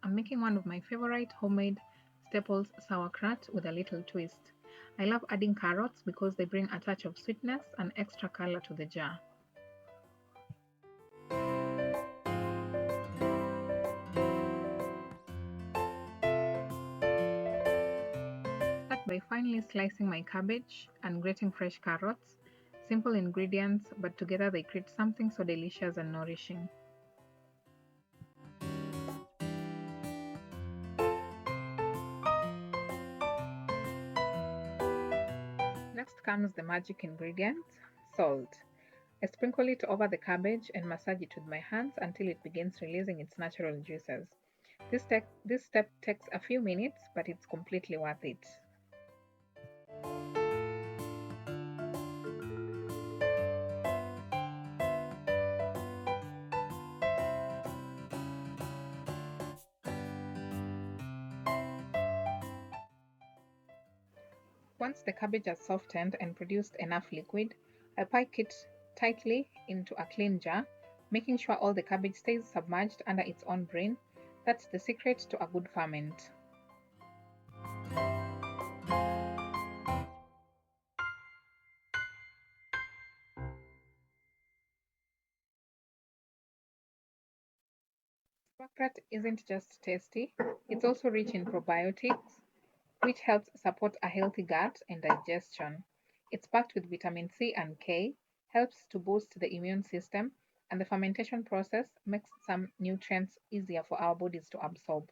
I'm making one of my favorite homemade staples, sauerkraut, with a little twist. I love adding carrots because they bring a touch of sweetness and extra color to the jar. Start by finely slicing my cabbage and grating fresh carrots. Simple ingredients, but together they create something so delicious and nourishing. Next comes the magic ingredient, salt. I sprinkle it over the cabbage and massage it with my hands until it begins releasing its natural juices. This step takes a few minutes, but it's completely worth it. Once the cabbage has softened and produced enough liquid, I pack it tightly into a clean jar, making sure all the cabbage stays submerged under its own brain. That's the secret to a good ferment. Sauerkraut isn't just tasty, it's also rich in probiotics, which helps support a healthy gut and digestion. It's packed with vitamin C and K, helps to boost the immune system, and the fermentation process makes some nutrients easier for our bodies to absorb.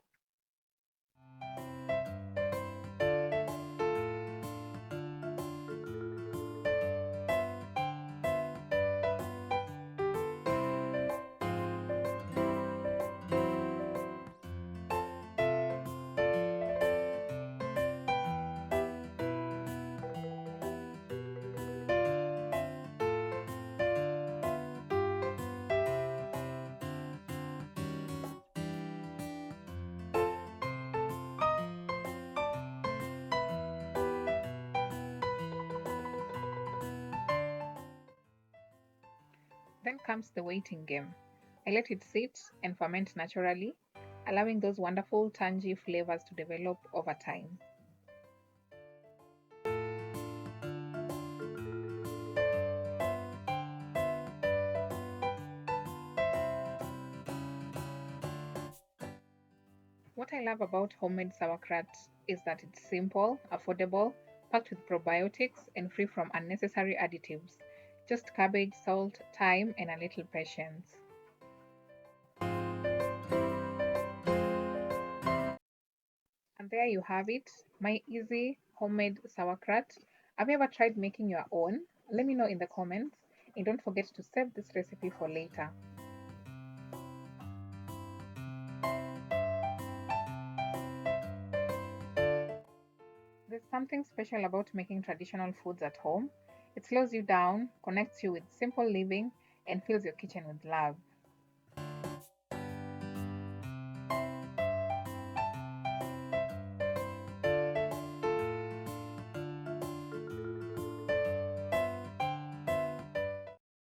Then comes the waiting game. I let it sit and ferment naturally, allowing those wonderful tangy flavors to develop over time. What I love about homemade sauerkraut is that it's simple, affordable, packed with probiotics, and free from unnecessary additives. Just cabbage, salt, thyme, and a little patience. And there you have it, my easy homemade sauerkraut. Have you ever tried making your own? Let me know in the comments, and don't forget to save this recipe for later. There's something special about making traditional foods at home. It slows you down, connects you with simple living, and fills your kitchen with love.